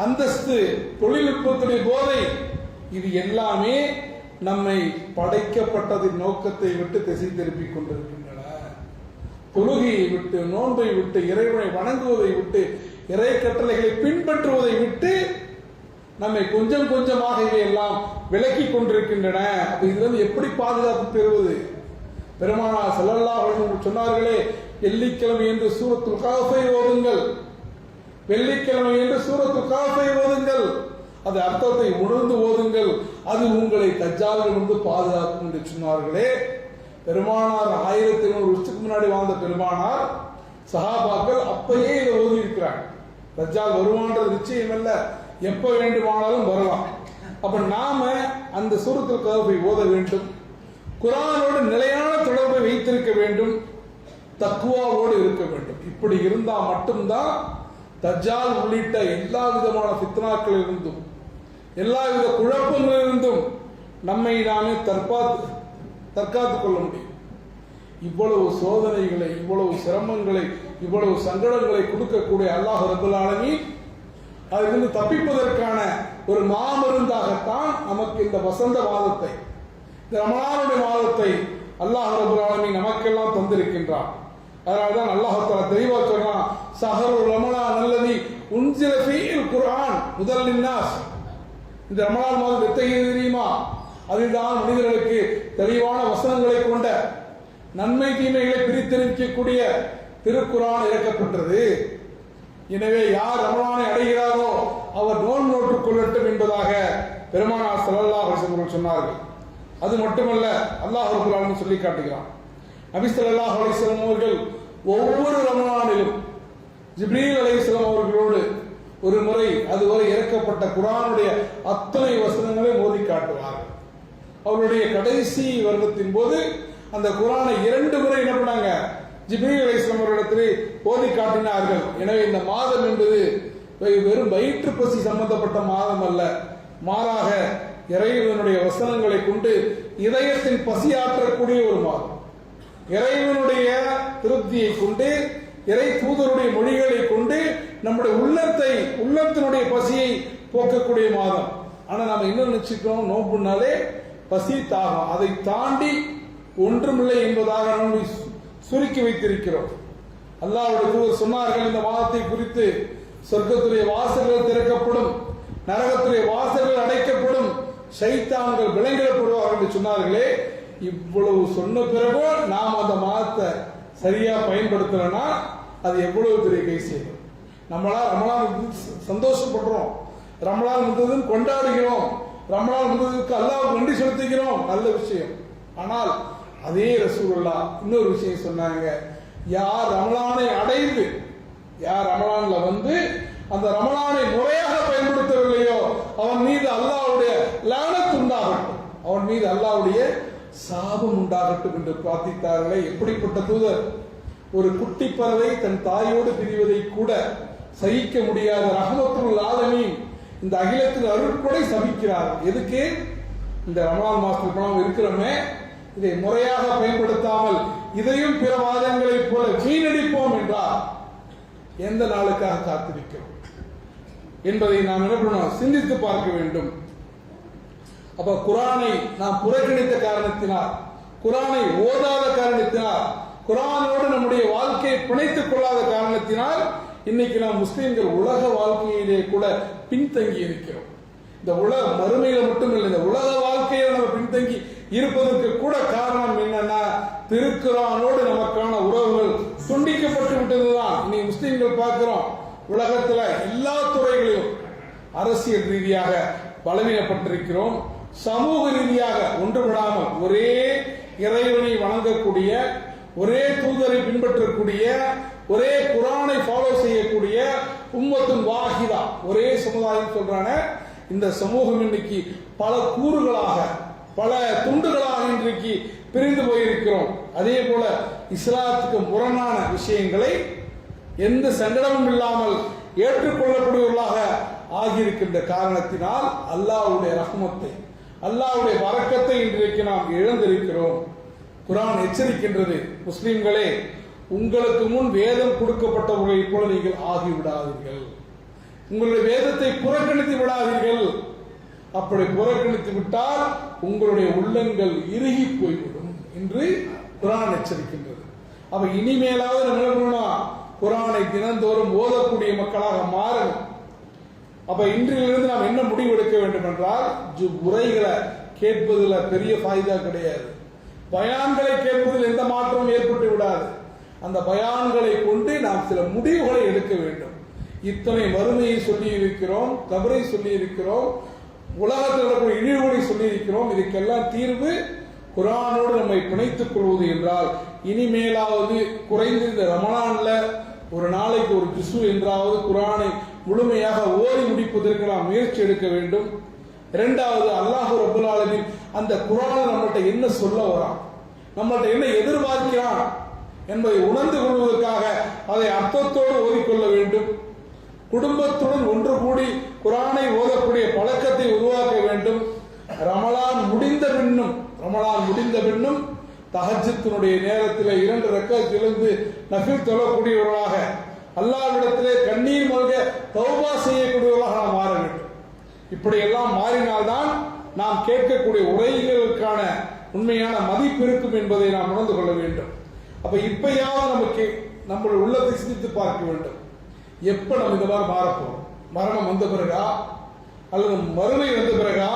அந்தஸ்து, தொழில்நுட்பத்துடைய போதை, இது எல்லாமே நம்மை படைக்கப்பட்டதின் நோக்கத்தை விட்டு திசை திருப்பிக் கொண்டிருக்கின்றன. தொழுகையை விட்டு, நோன்பை விட்டு, இறைவனை வணங்குவதை விட்டு, இறை கட்டளைகளை பின்பற்றுவதை விட்டு நம்மை கொஞ்சம் கொஞ்சமாக இவையெல்லாம் விலக்கி கொண்டிருக்கின்றன. இதுல எப்படி பாதுகாப்பு பெறுவது? பெருமானார் ஸல்லல்லாஹு அலைஹி வஸல்லம் சொன்னார்களே, வெள்ளிக்கிழமை என்று சூரத்துல் காஃபை ஓதுங்கள், வெள்ளிக்கிழமை என்று சூரத்துல் காஃபை ஓதுங்கள், அது அர்த்தத்தை உணர்ந்து ஓதுங்கள், அது உங்களை தஜ்ஜாலிலிருந்து பாதுகாக்கும் என்று சொன்னார்களே. பெருமானார் 1300 வருஷத்துக்கு முன்னாடி வாழ்ந்த பெருமானார், சஹாபாக்கள் அப்பயே இதை ஓதி இருக்கிறாங்க. தஜ்ஜால் வருவான்றது நிச்சயம் அல்ல, எப்ப வேண்டுமானாலும் வரலாம். அப்ப நாம அந்த சூரத்துல் கஹ்ஃபை ஓத வேண்டும், குர்ஆனோடு நிலையான தொடர்பை வைத்திருக்க வேண்டும், தக்வாவோடு இருக்க வேண்டும். இப்படி இருந்தா மட்டும்தான் தஜ்ஜால் உள்ளிட்ட எல்லா விதமான ஃபித்னாக்களில் இருந்தும் எல்லாவித குழப்பங்களிலிருந்தும் நம்மை நாமே தற்காத்துக் கொள்ள முடியும். இவ்வளவு சோதனைகளை, இவ்வளவு சிரமங்களை, இவ்வளவு சங்கடங்களை கொடுக்கக்கூடிய அல்லாஹ் ரப்பல் ஆலமீன் அதிலிருந்து தப்பிப்பதற்கான ஒரு மாமருந்தாகத்தான் நமக்கு இந்த வசந்த மாதத்தை, இந்த ரமலானுடைய மாதத்தை அல்லாஹ் ரப்பல் ஆலமீன் நமக்கெல்லாம் தந்திருக்கின்றான். அதனால்தான் அல்லாஹ் தஆலா தெளிவாக சொல்றான், ஷஹ்ருல் ரமலான் அல்லதி உன்சில ஃபீஹில் குர்ஆன் ஹுதல் லின்னாஸ். இந்த ரமலான் மாதம் எத்தகையது தெரியுமா? அதில்தான் மனிதர்களுக்கு தெளிவான வசனங்களை கொண்ட நன்மை தீமைகளை பிரித்தெடுக்கக்கூடிய திருக்குர்ஆன் இறக்கப்பட்டது. எனவே யார் ரமலானை அடைகிறாரோ அவர் நோன்பு நோற்றுக் கொள்ளட்டும் என்பதாக பெருமானார் ஸல்லல்லாஹு அலைஹி வஸல்லம் சொன்னார்கள். அது மட்டுமல்ல, அல்லாஹ் ரப்பல் ஆலமீன் சொல்லி காட்டுகிறான். நபி ஸல்லல்லாஹு அலைஹி வஸல்லம் அவர்கள் ஒவ்வொரு ரமலானிலும் ஜிப்ரீல் அலைஹிஸ்ஸலாம் அவர்களோடு ஒரு முறை அதுவரை இறக்கப்பட்ட குர்ஆனுடைய அத்தனை வசனங்களை ஓதி காட்டுவார்கள். அவருடைய கடைசி வருடத்தின் போது அந்த குர்ஆனை 2 முறை என்ன பண்ணாங்க, ஜிப்ரீல் அலைஹிஸ்ஸலாம் அவர்களிடத்தில் ஓதி காட்டினார்கள். எனவே இந்த மாதம் என்பது வெறும் வயிற்று பசி சம்பந்தப்பட்ட மாதம் அல்ல, மாறாக இறைவனுடைய வசனங்களை கொண்டு இதயத்தின் பசியாற்றக்கூடிய ஒரு மாதம். இறைவனுடைய திருப்தியை கொண்டு இறை தூதருடைய மொழிகளை கொண்டு நம்முடைய உள்ளத்தினுடைய பசியை போக்கக்கூடிய மாதம். ஆனா நம்ம என்ன நினைச்சுக்கிறோம், நோம்புனாலே பசி தாகம், அதை தாண்டி ஒன்றுமில்லை என்பதாக நம்ம சுருக்கி வைத்திருக்கிறோம். அல்லாஹ்வுடைய தூதர் சொன்னார்கள் இந்த மாதத்தை குறித்து, சொர்க்கத்துடைய வாசல்கள் திறக்கப்படும், நரகத்துடைய வாசல்கள் அடைக்கப்படும், ஷைத்தான்கள் விலங்கிடப்படுவார்கள் என்று சொன்னார்களே. இவ்வளவு சொன்ன பிறகு நாம் அந்த மாதத்தை சரியா பயன்படுத்தலைன்னா அது எவ்வளவு பெரிய கை செய்யும். நம்மளா ரமலான் சந்தோஷப்படுறோம், ரமலான் வந்ததுன்னு கொண்டாடுகிறோம், ரமலான் வந்ததுக்கு அல்லாஹ்வுக்கு நன்றி செலுத்துகிறோம், நல்ல விஷயம். ஆனால் அதே ரசூலுல்லாஹ் இன்னொரு விஷயம் சொன்னாங்க, யார் ரமலானை அடைந்து, யார் ரமலான்ல வந்து அந்த ரமலானை முறையாக பயன்படுத்தவில்லையோ அவன் மீது அல்லாஹ்வுடைய லானத் உண்டாகட்டும், அவன் மீது அல்லாஹ்வுடைய சாபம் உண்டாகட்டும் என்று பிரார்த்தித்தார்களே. எப்படிப்பட்ட தூதர்! ஒரு குட்டி பறவை தன் தாயோடு பிரிவதை கூட சகிக்க முடியாத ரஹ்மத்துல் ஆலமீன் இந்த அகிலத்தில் அருட்கொடை சபிக்கிறார். எதுக்கு? இந்த ரமலான் மாசத்துக்கு நாம் இருக்கிறோமே, இதை முறையாக பயன்படுத்தாமல் இதையும் பிற வாதங்களைப் போல வீணடிப்போம் என்றால் எந்த நாளுக்காக காத்திருக்கிறோம் என்பதை நாம் என்ன பண்ணணும், சிந்தித்து பார்க்க வேண்டும். அப்ப குர்ஆனை நாம் புறக்கணித்த காரணத்தினால், குர்ஆனை ஓதாத காரணத்தினால், குர்ஆனோடு நம்முடைய வாழ்க்கையை பிணைத்துக் கொள்ளாத காரணத்தினால் இன்னைக்கு நாம் முஸ்லிம்கள் உலக வாழ்க்கையிலே கூட பின்தங்கி இருக்கிறோம். இந்த உலக மறுமையில மட்டும் இல்லை, இந்த உலக வாழ்க்கையில நம்ம பின்தங்கி இருப்பதற்கு கூட காரணம் என்னன்னா, திருக்குர்ஆனோடு நமக்கான உறவுகள் துண்டிக்கப்பட்டு விட்டதுதான். இன்னைக்கு முஸ்லிம்கள் பார்க்கிறோம், உலகத்துல எல்லா துறைகளிலும் அரசியல் ரீதியாக பலவீனப்பட்டிருக்கிறோம், சமூக ரீதியாக ஒன்றுபடாமல் ஒரே இறைவனை வணங்கக்கூடிய, ஒரே தூதரை பின்பற்றக்கூடிய, ஒரே குர்ஆனை ஃபாலோ செய்யக்கூடிய உம்மத்துன் வாஹிதா, ஒரே சமுதாயம் சொல்றான இந்த சமூகம் இன்னைக்கு பல கூறுகளாக, பல துண்டுகளாக இன்றைக்கு பிரிந்து போயிருக்கிறோம். அதே போல இஸ்லாத்துக்கு முரணான விஷயங்களை எந்த சங்கடமும் இல்லாமல் ஏற்றுக்கொள்ளக்கூடியவர்களாக ஆகியிருக்கின்ற காரணத்தினால் அல்லாஹ்வுடைய ரஹ்மத்தை, அல்லாஹ்வுடைய பரக்கத்தை இன்றைக்கு நாம் இழந்திருக்கிறோம். குர்ஆன் எச்சரிக்கின்றது, முஸ்லிம்களே உங்களுக்கு முன் வேதம் கொடுக்கப்பட்டவர்களைப் போல நீங்கள் ஆகிவிடாதீர்கள், உங்களுடைய வேதத்தை புறக்கணித்து விடாதீர்கள். அப்படி புறக்கணித்து விட்டால் உங்களுடைய உள்ளங்கள் இறுகி போய்விடும் என்று குர்ஆன் எச்சரிக்கின்றது. அப்ப இனிமேலாவது நம்ம என்ன பண்ணணும், குர்ஆனை தினந்தோறும் ஓதக்கூடிய மக்களாக மாறணும். அப்ப இன்றிலிருந்து நாம் என்ன முடிவு எடுக்க வேண்டும் என்றால், உரைகளை கேட்பதில் பெரிய ஃபாய்தா கிடையாது, பயான்களை கேட்பதில் எந்த மாற்றமும் ஏற்பட்டு விடாது. அந்த பயான்களை கொண்டு நாம் சில முடிவுகளை எடுக்க வேண்டும். இத்தனை வறுமையை சொல்லி இருக்கிறோம், கபரை சொல்லி இருக்கிறோம், உலகத்தில் நடக்கூடிய இழிவுகளை சொல்லி இருக்கிறோம். இதுக்கெல்லாம் தீர்வு குர்ஆனோடு நம்மை பிணைத்துக் கொள்வது என்றால், இனிமேலாவது குறைந்து இந்த ரமலான்ல ஒரு நாளைக்கு ஒரு ஜுசு என்றாவது குர்ஆனை முழுமையாக ஓதி முடிப்பதற்கு நாம் முயற்சி எடுக்க வேண்டும். இரண்டாவது, அல்லாஹ் ரப்பல் ஆலமீன் அந்த குர்ஆனை நம்மகிட்ட என்ன சொல்ல வரான், நம்மகிட்ட என்ன எதிர்பார்க்கிறான் என்பதை உணர்ந்து கொள்வதற்காக அதை அர்த்தத்தோடு ஓதிக்கொள்ள வேண்டும். குடும்பத்துடன் ஒன்று கூடி குர்ஆனை ஓதக்கூடிய பழக்கத்தை உருவாக்க வேண்டும். ரமலான் முடிந்த பின்னும் தஹஜ்ஜுடைய நேரத்தில் 2 ரக்அத் எழுந்து நஃபில் தொழக்கூடியவர்களாக, அல்லாஹ்விடத்திலே கண்ணீர் மல்க தௌபா செய்யக்கூடியவர்களாக நாம் மாற வேண்டும். இப்படியெல்லாம் மாறினால்தான் நாம் கேட்கக்கூடிய உரைகளுக்கான உண்மையான மதிப்பு இருக்கும் என்பதை நாம் உணர்ந்து கொள்ள வேண்டும். அப்ப இப்பயாவது நமக்கு நம்மளுடைய உள்ளத்தை சிந்தித்து பார்க்க வேண்டும், எப்ப நம்ம இந்த மாதிரி மாறப்போறோம், மரணம் வந்த பிறகா அல்லது மறுமை வந்த பிறகா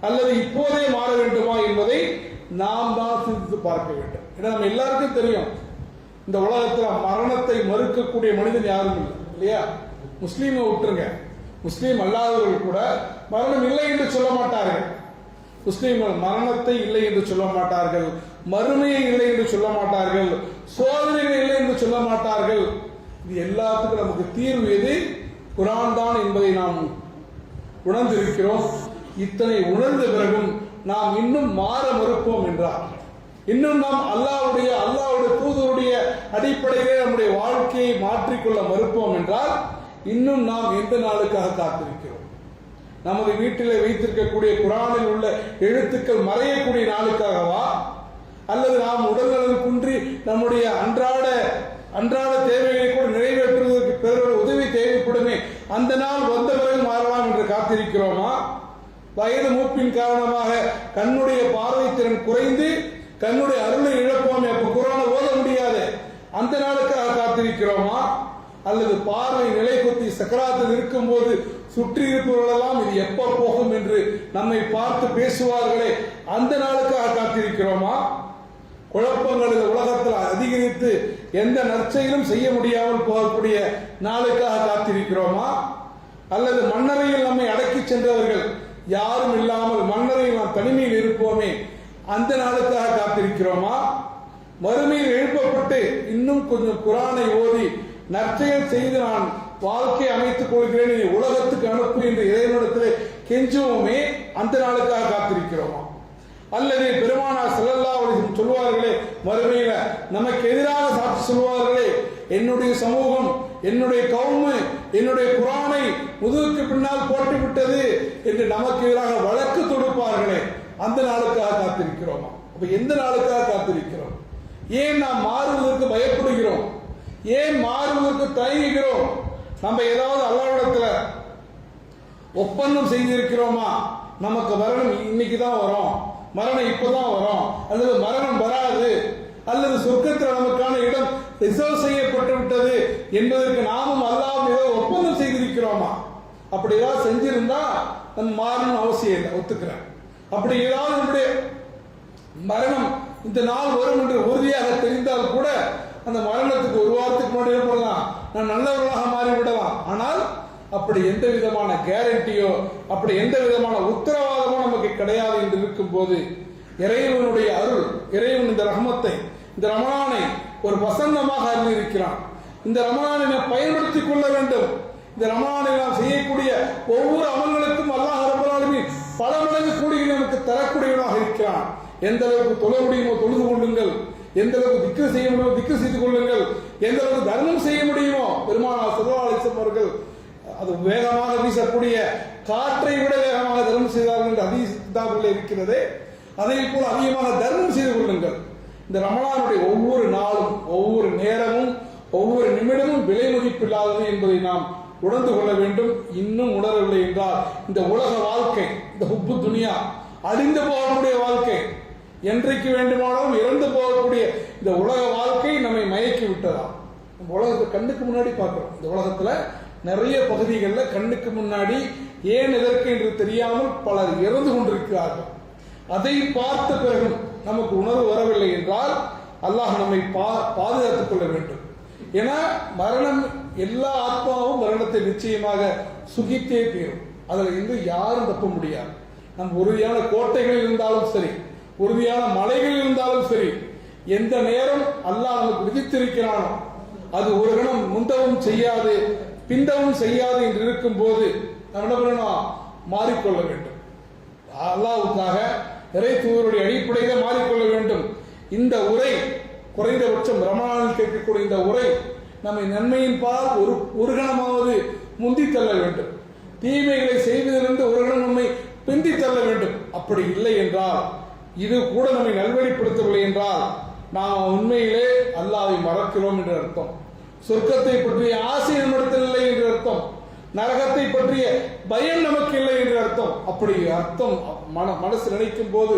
அல்லது இப்போதே மாற வேண்டுமா என்பதை நாம் தான் சிந்தித்து பார்க்க வேண்டும். ஏன்னா நம்ம எல்லாருக்கும் தெரியும், இந்த உலகத்தில் மரணத்தை மறுக்கக்கூடிய மனிதன் யாரும் இல்லை, இல்லையா? முஸ்லீமை விட்டுருங்க, முஸ்லீம் அல்லாதவர்கள் கூட மரணம் இல்லை என்று சொல்ல மாட்டார்கள். முஸ்லீம்கள் மரணத்தை இல்லை என்று சொல்ல மாட்டார்கள், மறுமையை இல்லை என்று சொல்ல மாட்டார்கள், சோதனைகள் இல்லை என்று சொல்ல மாட்டார்கள். இது எல்லாத்துக்கும் நமக்கு தீர்வு எது? குர்ஆன் தான் என்பதை நாம் உணர்ந்திருக்கிறோம். இத்தனை உணர்ந்த பிறகும் நாம் இன்னும் மாற மறுப்போம் என்றால், இன்னும் நாம் அல்லாஹ்வுடைய தூதருடைய அடிப்படையிலே நம்முடைய வாழ்க்கையை மாற்றிக்கொள்ள மறுப்போம் என்றால், இன்னும் நாம் எந்த நாளுக்காக காத்திருக்கிறோம்? நமது வீட்டிலே வைத்திருக்கக்கூடிய குர்ஆனில் உள்ள எழுத்துக்கள் மறையக்கூடிய நாளுக்காகவா? அல்லது நாம் உடல்நலம் குன்றி நம்முடைய அன்றாட அன்றாட தேவைகளை கூட நிறைவேற்றுவதற்கு பிறருடைய உதவி தேவைப்படுமே, அந்த நாள் வந்த பிறகு மாறலாம் என்று காத்திருக்கிறோமா? வயது மூப்பின் காரணமாக கண்ணுடைய பார்வை திறன் குறைந்து கண்ணுடைய அருளை இழப்போமே, அப்ப குர்ஆனை ஓத முடியாது, அந்த நாளுக்காக காத்திருக்கிறோமா? அல்லது பார்வை நிலை கொத்தி சக்கராத்தில் இருக்கும் போது சுற்றி இருப்பவர்களெல்லாம் இது எப்ப போகும் என்று நம்மை பார்த்து பேசுவார்களே, அந்த நாளுக்காக காத்திருக்கிறோமா? குழப்பங்கள் இந்த உலகத்தில் அதிகரித்து எந்த நற்செயலும் செய்ய முடியாமல் போகக்கூடிய நாளுக்காக காத்திருக்கிறோமா? அல்லது மன்னரையில் நம்மை அடக்கி சென்றவர்கள் யாரும் இல்லாமல் மன்னரையில் நாம் தனிமையில் இருப்போமே, அந்த நாளுக்காக காத்திருக்கிறோமா? மறுமையில் எழுப்பப்பட்டு இன்னும் கொஞ்சம் குர்ஆனை ஓதி நற்செயல் செய்து நான் வாழ்க்கை அமைத்துக் கொள்கிறேன், உலகத்துக்கு அனுப்பு என்று இறைவனிடத்திலே கெஞ்சுவோமே, அந்த நாளுக்காக காத்திருக்கிறோமா? அல்லது பெருமானார் ஸல்லல்லாஹு அலைஹி வஸல்லம் சொல்வார்களே, மறுமையில நமக்கு எதிராக சாட்சி சொல்வார்களே, என்னுடைய சமூகம், என்னுடைய கவுமு என்னுடைய குர்ஆனை முதுகுக்கு பின்னால் போட்டு விட்டது என்று நமக்கு எதிராக வழக்கு தொடுப்பார்களே, அந்த நாளுக்காக காத்திருக்கிறோமா? அப்ப எந்த நாளுக்காக காத்திருக்கிறோம்? ஏன் நாம் மாறுவதற்கு பயப்படுகிறோம்? ஏன் மாறுவதற்கு தயங்குகிறோம்? நம்ம ஏதாவது அல்லாஹ்விடத்துல ஒப்பந்தம் செய்திருக்கிறோமா? நமக்கு மரணம் இன்னைக்கு தான் வரும், மரணம் இப்பதான் வரும், அல்லது மரணம் வராது, அல்லது சொர்க்கத்தில் நமக்கான இடம் ரிசர்வ் செய்யப்பட்டு விட்டது என்பதற்கு நாமும் அல்லாஹ் ஏதோ ஒப்பந்தம் செய்திருக்கிறோமா? அப்படி ஏதாவது செஞ்சிருந்தா நம்ம மாறணும் அவசியம் இல்லை, ஒத்துக்கிறேன். அப்படி ஏதாவது நம்முடைய மரணம் இந்த நாள் வரும் என்று உறுதியாக தெரிந்தால் கூட அந்த மரணத்துக்கு ஒரு வாரத்துக்கு முன்னாடி போடலாம், நான் நல்லவர்களாக மாறிவிடலாம். ஆனால் அப்படி எந்த விதமான கேரண்டியோ அப்படி எந்த விதமான உத்தரவாதமோ நமக்கு கிடையாது என்று இருக்கும் போது இறைவனுடைய அருள், இறைவன் இந்த ரஹமத்தை, இந்த ரமலானை ஒரு வசந்தமாக அறிந்திருக்கிறான். இந்த ரமலானை நாம் பயன்படுத்திக் கொள்ள வேண்டும். இந்த ரமலானை நாம் செய்யக்கூடிய ஒவ்வொரு அமல்களுக்கும் அல்லாஹ் ரப்பல் ஆலமீன் பல மடங்கு கூடி நமக்கு தரக்கூடியவனாக இருக்கிறான். எந்த அளவுக்கு தொழ முடியுமோ தொழுது கொள்ளுங்கள், எந்த அளவுக்கு திக்ர் செய்ய முடியுமோ திக்ர் செய்து கொள்ளுங்கள், எந்த அளவுக்கு தர்மம் செய்ய முடியுமோ. பெருமானார் ஸல்லல்லாஹு அலைஹி வஸல்லம் அவர்கள் அது வேகமாக வீசக்கூடிய காற்றை விட வேகமாக தர்மம் செய்தார்கள் என்று ஹதீஸ் கிதாபில் இருக்கிறது. அதே போல அதிகமாக தர்மம் செய்து கொள்ளுங்கள். இந்த ரமலானுடைய ஒவ்வொரு நாளும், ஒவ்வொரு நேரமும், ஒவ்வொரு நிமிடமும் விலை மதிப்பில்லாதது என்பதை நாம் உணர்ந்து கொள்ள வேண்டும். இன்னும் உணரவில்லை என்றால் இந்த உலக வாழ்க்கை, இந்த ஹுப்பு துனியா, அழிந்து போகக்கூடிய வாழ்க்கை, என்றைக்கு வேண்டுமானாலும் இறந்து போகக்கூடிய இந்த உலக வாழ்க்கை நம்மை மயக்கி விட்டதா? நம்ம உலகத்தை கண்ணுக்கு முன்னாடி பார்க்கிறோம். இந்த உலகத்துல நிறைய பகுதிகளில் கண்ணுக்கு முன்னாடி ஏன் எதற்கு என்று தெரியாமல் பலர் இறந்து கொண்டிருக்கிறார்கள். அதை பார்த்த பிறகு நமக்கு உணர்வு வரவில்லை என்றால் அல்லாஹ் நம்மை பாதுகாத்துக் கொள்ள வேண்டும். ஏன்னா மரணம், எல்லா ஆத்மாவும் மரணத்தை நிச்சயமாக சுகித்தே தீரும். அதுல இருந்து யாரும் தப்ப முடியாது. நம் உறுதியான கோட்டைகளில் இருந்தாலும் சரி, உறுதியான மலைகளில் இருந்தாலும் சரி, எந்த நேரம் அல்லாஹ் நமக்கு விதித்திருக்கிறானோ அது ஒரு கணம் முந்தவும் செய்யாது பிந்தவும் செய்யாது என்று இருக்கும் போது நம்ம என்ன பண்ணணும்? மாறிக்கொள்ள வேண்டும். அல்லாஹ்வுக்காக இறை தூதருடைய அடிப்படையில மாறிக்கொள்ள வேண்டும். இந்த உரை, குறைந்தபட்சம் ரமலானில் கேட்கக்கூடிய இந்த உரை நம்மை நன்மையின் பால் ஒரு கணமாவது முந்தி தள்ள வேண்டும். தீமைகளை செய்வதிலிருந்து ஒரு கணம் நம்மை பிந்தி தள்ள வேண்டும். அப்படி இல்லை என்றால், இது கூட நம்மை நல்வழிப்படுத்தவில்லை என்றால் நாம் உண்மையிலே அல்லாஹ்வை மறக்கிறோம் என்று அர்த்தம். சொர்க்கத்தை பற்றிய ஆசை நம்மிடத்தில் இல்லை என்று அர்த்தம். நரகத்தை பற்றிய பயம் நமக்கு இல்லை என்று அர்த்தம். அப்படி அர்த்தம் மனசு நினைக்கும் போது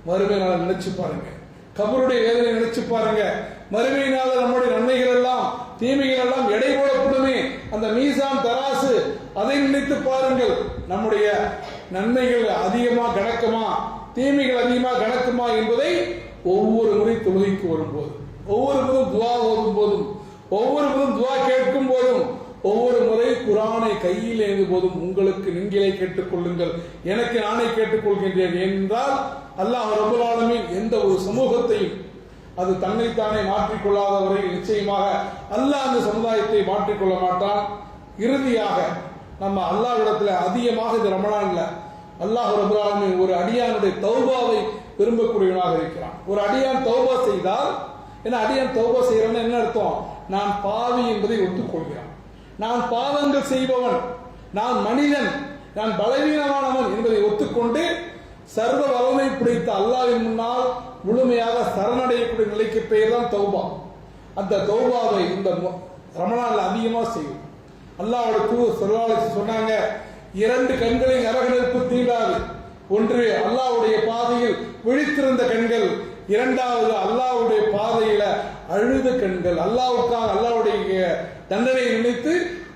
மறுமை நாள் நினைச்சு பாருங்க, கபருடைய வேதனை நினைச்சு பாருங்க. மறுமை நாள் நம்முடைய நன்மைகள் எல்லாம் தீமைகள் எல்லாம் எடை போடப்படுமே, அந்த மீசான் தராசு, அதை நினைத்து பாருங்கள். நம்முடைய நன்மைகள் அதிகமா கணக்குமா, தீமைகள் அதிகமா கணக்குமா என்பதை ஒவ்வொரு முறை தொழுகைக்கு வரும்போது, ஒவ்வொரு முறையும் துவா ஓதும் போதும், ஒவ்வொரு முறையும் துவா கேட்கும் போதும், ஒவ்வொரு முறை குர்ஆனை கையில் ஏந்தும் போதும் உங்களுக்கு நீங்களே கேட்டுக் கொள்ளுங்கள், எனக்கு நானே கேட்டுக்கொள்கின்றேன் என்றால் அல்லாஹ் ரப்பல் ஆலமீன் எந்த ஒரு சமூகத்தையும் அது தன்னைத்தானே மாற்றிக்கொள்ளாத வரையில் நிச்சயமாக அல்லாஹ் அந்த சமுதாயத்தை மாற்றிக்கொள்ள மாட்டான். இறுதியாக நம்ம அல்லாஹ்விடத்துல அதிகமாக இந்த ரமலான்ல அல்லாஹ் ரப்பல் ஆலமீன் ஒரு அடியானுடைய தௌபாவை விரும்பக்கூடியவனாக இருக்கிறான். ஒரு அடியான் தௌபா செய்தால், ஏன்னா அடியான் தௌபா செய்யறவன் என்ன அர்த்தம்? நான் பாவி என்பதை ஒத்துக்கொள்கிறான். நான் பாவங்கள் செய்பவன், நான் மனிதன், நான் பலவீனமானவன் என்பதை ஒத்துக்கொண்டு சர்வ வல்லமை பிடித்த அல்லாஹ்வின் முன்னால் முழுமையாக சரணடையக்கூடிய நிலைக்கு பெயர் தான் தௌபா. அந்த தௌபாவை இந்த ரமலான்ல அதிகமா செய்யும். அல்லாஹ்வுடைய தூதர் ஸல்லல்லாஹு அலைஹி வஸல்லம் சொன்னாங்க, 2 கண்களின் நரக நெருப்பு தீண்டாது. ஒன்று அல்லாஹ்வுடைய பாதையில் விழித்திருந்த கண்கள், இரண்டாவது அல்லாஹ்வுடைய பாதையில அழுத கண்கள். அல்லாஹ்வுக்காக அல்லாஹ்வுடைய தண்டனையை நினைத்து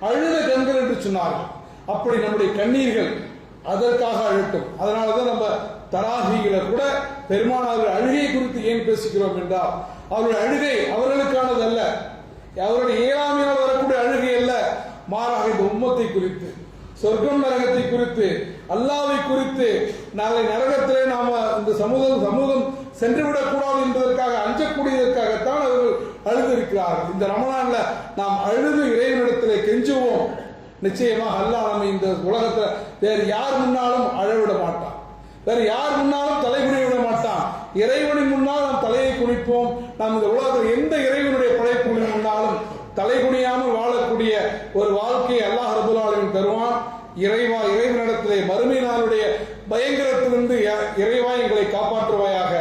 அழுத கண்கள் என்று சொன்னார்கள். அப்படி நம்முடைய கண்ணீர்கள் அதற்காக அழுட்டும். அதனாலதான் நம்ம தராஹிகளை கூட பெருமானார்கள் அழுகை குறித்து ஏன் பேசுகிறோம் என்றால், அவருடைய அழுகை அவர்களுக்கானது அல்ல, அவருடைய இயலாமையால் வரக்கூடிய அழுகை அல்ல, மாறாக இந்த உம்மத்தை குறித்து, சொர்க்கம் நரகத்தை குறித்து, அல்லாஹ்வை குறித்து, நாளை நரகத்திலே நாம இந்த சமூகம் சென்றுவிடக் கூடாது என்பதற்காக அஞ்சக்கூடியதற்காகத்தான் அவர்கள் அழுதிருக்கிறார்கள். இந்த ரமலான்ல நாம் அழுது இறைவனிடத்திலே கெஞ்சுவோம். நிச்சயமாக அல்லாஹ் நம்ம இந்த உலகத்துல வேறு யார் முன்னாலும் அழவிட மாட்டான், வேறு யார் முன்னாலும் தலைகுனிய விட மாட்டான். இறைவனின் முன்னால் நாம் தலையை குனிப்போம். நாம் இந்த உலகத்தில் எந்த இறைவனுடைய படைப்புகளின் முன்னாலும் தலைகுனியாமல் வாழக்கூடிய ஒரு வாழ்க்கையை அல்லாஹ் ரப்பல் ஆலமீன் தருவான். இறைவனிடத்திலே மறுமை நாளுடைய பயங்கரத்திலிருந்து இறைவா எங்களை காப்பாற்றுவாயாக,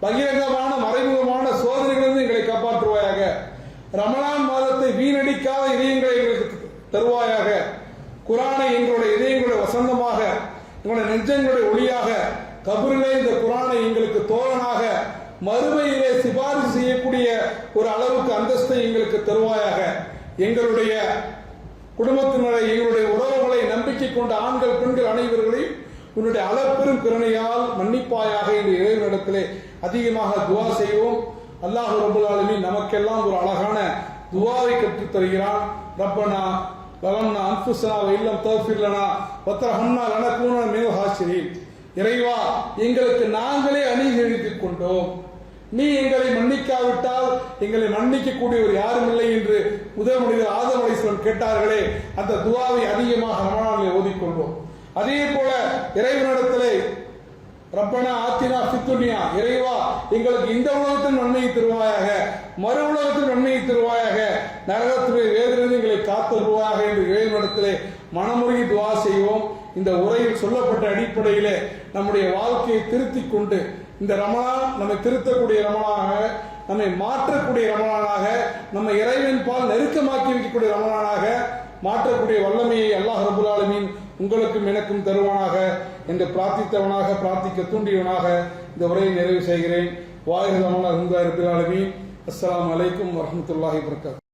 பகிரங்கமான மறைமுகமான சோதனைகளிலிருந்து எங்களை காப்பாற்றுவாயாக, ரமலான் மாதத்தை வீணடிக்காத இதயங்களை எங்களுக்கு தருவாயாக, குரானை எங்களுடைய இதயங்களுடைய வசந்தமாக, எங்களுடைய நெஞ்சங்களுடைய ஒளியாக, கபரிலே இந்த குரானை எங்களுக்கு தோழனாக, மறுமையிலே சிபாரிசு செய்யக்கூடிய ஒரு அளவுக்கு அந்தஸ்தை எங்களுக்கு தருவாயாக. எங்களுடைய குடும்பத்தினரை, எங்களுடைய உறவுகளை நம்பிக்கை கொண்ட ஆண்கள் பெண்கள் அனைவர்களையும் உன்னுடைய அளப்பெரும் கருணையால் மன்னிப்பாயாக என்று இறைவனிடத்திலே அதிகமாக துவா செய்வோம். அல்லாஹ் ரப்பல் ஆலமீன் நமக்கெல்லாம் ஒரு அழகான துவாவை கற்றுத் தருகிறான். ரப்பனா லலம்னா அன்ஃபுஸனா வ இல்லம் தக்ஃபிர் லனா வ தர்ஹம்னா லனகூனன மினல் ஹாசிரீன். இறைவா, எங்களுக்கு நாங்களே அநீதித்துக் கொண்டோம், நீ எங்களை மன்னிக்காவிட்டால் எங்களை மன்னிக்கக்கூடிய ஒரு யாரும் இல்லை என்று முதல் மனிதர் ஆதம் அலைஹிஸ்ஸலாம் கேட்டார்களே, அந்த துவாவை அதிகமாக ரமலானிலே ஓதிக்கொள்வோம். அதே போல இறைவனிடத்திலே ரப்பனா ஆத்தினா ஃபித்துன்யா, இறைவா எங்களுக்கு இந்த உலகத்தில் நன்மையை தருவாயாக, மறு உலகத்தில் நன்மையை தருவாயாக, நரகத்திலே வேதனையிலிருந்து எங்களை காத்தருவாயாக என்று இறைவனிடத்திலே மனமுருகி துவா செய்வோம். இந்த உரையில் சொல்லப்பட்ட அடிப்படையிலே நம்முடைய வாழ்க்கையை திருத்திக் கொண்டு இந்த ரமலான் நம்மை திருத்தக்கூடிய ரமலானாக, நம்மை மாற்றக்கூடிய ரமலானாக, நம்ம இறைவன் பால் நெருக்கமாக்கி வைக்கக்கூடிய ரமலானாக மாற்றக்கூடிய வல்லமையை அல்லாஹ் ரப்பல் ஆலமீன் உங்களுக்கும் எனக்கும் தருவானாக என்று பிரார்த்தித்தவனாக, பிரார்த்திக்க தூண்டியவனாக இந்த உரையை நிறைவு செய்கிறேன். வாயிரமான ரஹ்மத்துல்லாஹி ரப்பில் ஆலமீன். அஸ்ஸலாமு அலைக்கும் வரஹ்மத்துல்லாஹி வபரகாத்துஹு.